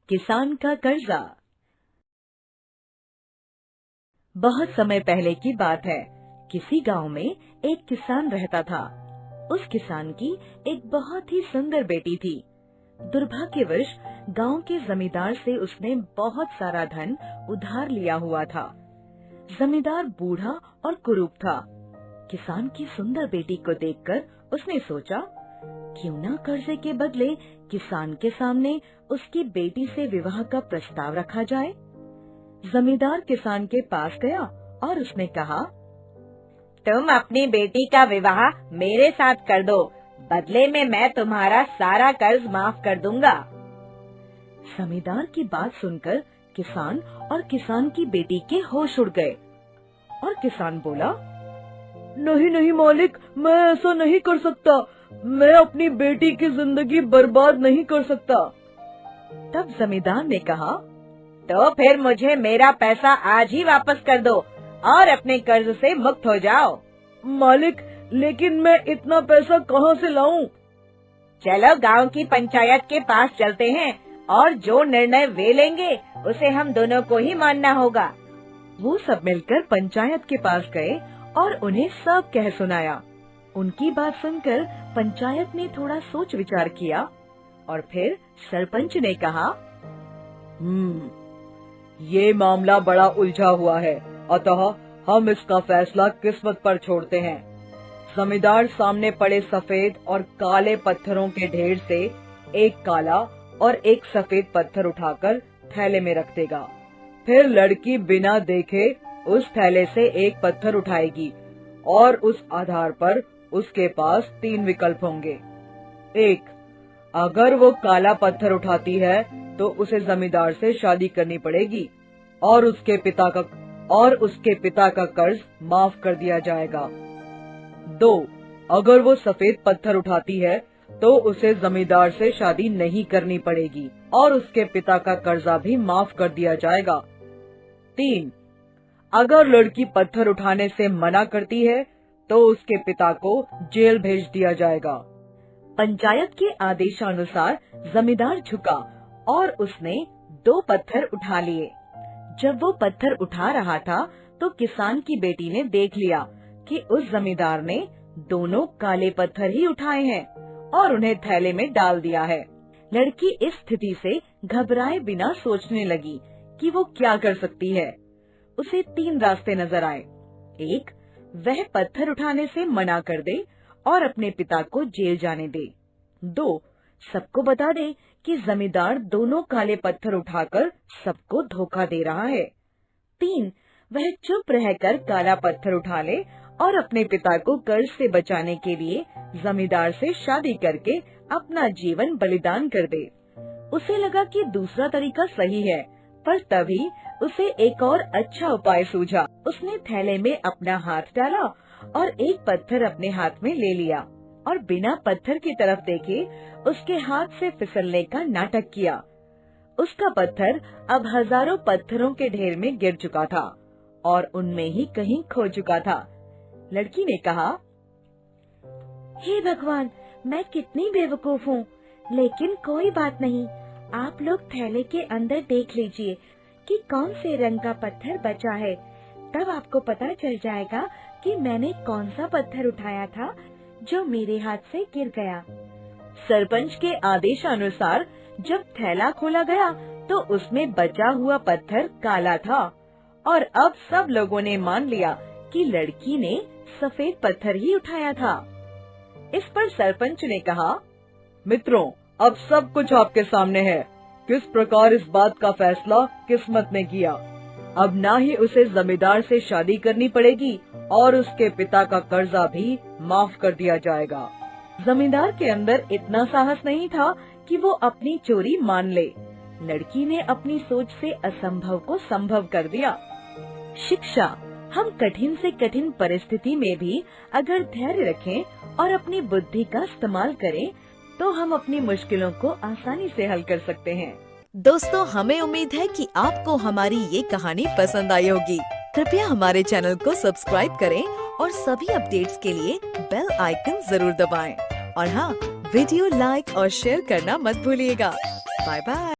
किसान का कर्जा। बहुत समय पहले की बात है। किसी गांव में एक किसान रहता था। उस किसान की एक बहुत ही सुंदर बेटी थी। दुर्भाग्यवश गांव के जमींदार से उसने बहुत सारा धन उधार लिया हुआ था। जमींदार बूढ़ा और कुरूप था। किसान की सुंदर बेटी को देखकर उसने सोचा, क्यों ना कर्जे के बदले किसान के सामने उसकी बेटी से विवाह का प्रस्ताव रखा जाए। जमींदार किसान के पास गया और उसने कहा, तुम अपनी बेटी का विवाह मेरे साथ कर दो, बदले में मैं तुम्हारा सारा कर्ज माफ कर दूंगा। जमींदार की बात सुनकर किसान और किसान की बेटी के होश उड़ गए और किसान बोला, नहीं नहीं मालिक, मैं ऐसा नहीं कर सकता। मैं अपनी बेटी की जिंदगी बर्बाद नहीं कर सकता। तब जमींदार ने कहा, तो फिर मुझे मेरा पैसा आज ही वापस कर दो और अपने कर्ज से मुक्त हो जाओ। मालिक, लेकिन मैं इतना पैसा कहाँ से लाऊं? चलो गांव की पंचायत के पास चलते हैं और जो निर्णय वे लेंगे उसे हम दोनों को ही मानना होगा। वो सब मिलकर पंचायत के पास गए और उन्हें सब कह सुनाया। उनकी बात सुनकर पंचायत ने थोड़ा सोच विचार किया और फिर सरपंच ने कहा, ये मामला बड़ा उलझा हुआ है, अतः हम इसका फैसला किस्मत पर छोड़ते हैं। जमींदार सामने पड़े सफेद और काले पत्थरों के ढेर से एक काला और एक सफेद पत्थर उठाकर थैले में रख देगा। फिर लड़की बिना देखे उस थैले से एक पत्थर उठाएगी और उस आधार पर उसके पास 3 विकल्प होंगे। 1, अगर वो काला पत्थर उठाती है तो उसे जमींदार से शादी करनी पड़ेगी और उसके पिता का कर्ज माफ कर दिया जाएगा। 2, अगर वो सफेद पत्थर उठाती है तो उसे जमींदार से शादी नहीं करनी पड़ेगी और उसके पिता का कर्जा भी माफ कर दिया जाएगा। 3, अगर लड़की पत्थर उठाने से मना करती है तो उसके पिता को जेल भेज दिया जाएगा। पंचायत के आदेशानुसार जमींदार झुका और उसने 2 पत्थर उठा लिए। जब वो पत्थर उठा रहा था तो किसान की बेटी ने देख लिया कि उस जमींदार ने दोनों काले पत्थर ही उठाए हैं और उन्हें थैले में डाल दिया है। लड़की इस स्थिति से घबराए बिना सोचने लगी कि वो क्या कर सकती है। उसे 3 रास्ते नजर आए। 1, वह पत्थर उठाने से मना कर दे और अपने पिता को जेल जाने दे। 2, सबको बता दे कि जमींदार दोनों काले पत्थर उठाकर सबको धोखा दे रहा है। 3, वह चुप रहकर काला पत्थर उठा ले और अपने पिता को कर्ज से बचाने के लिए जमींदार से शादी करके अपना जीवन बलिदान कर दे। उसे लगा कि दूसरा तरीका सही है, पर तभी उसे एक और अच्छा उपाय सूझा। उसने थैले में अपना हाथ डाला और एक पत्थर अपने हाथ में ले लिया और बिना पत्थर की तरफ देखे उसके हाथ से फिसलने का नाटक किया। उसका पत्थर अब हजारों पत्थरों के ढेर में गिर चुका था और उनमें ही कहीं खो चुका था। लड़की ने कहा, हे भगवान, मैं कितनी बेवकूफ हूँ, लेकिन कोई बात नहीं। आप लोग थैले के अंदर देख लीजिए कि कौन से रंग का पत्थर बचा है, तब आपको पता चल जाएगा कि मैंने कौन सा पत्थर उठाया था जो मेरे हाथ से गिर गया। सरपंच के आदेशानुसार जब थैला खोला गया तो उसमें बचा हुआ पत्थर काला था और अब सब लोगों ने मान लिया कि लड़की ने सफेद पत्थर ही उठाया था। इस पर सरपंच ने कहा, मित्रों, अब सब कुछ आपके सामने है। किस प्रकार इस बात का फैसला किस्मत ने किया। अब ना ही उसे जमींदार से शादी करनी पड़ेगी और उसके पिता का कर्जा भी माफ कर दिया जाएगा। जमींदार के अंदर इतना साहस नहीं था कि वो अपनी चोरी मान ले। लड़की ने अपनी सोच से असंभव को संभव कर दिया। शिक्षा। हम कठिन से कठिन परिस्थिति में भी अगर धैर्य रखें और अपनी बुद्धि का इस्तेमाल करें तो हम अपनी मुश्किलों को आसानी से हल कर सकते हैं। दोस्तों, हमें उम्मीद है कि आपको हमारी ये कहानी पसंद आई होगी। कृपया हमारे चैनल को सब्सक्राइब करें और सभी अपडेट्स के लिए बेल आइकन जरूर दबाएं। और हाँ, वीडियो लाइक और शेयर करना मत भूलिएगा। Bye bye.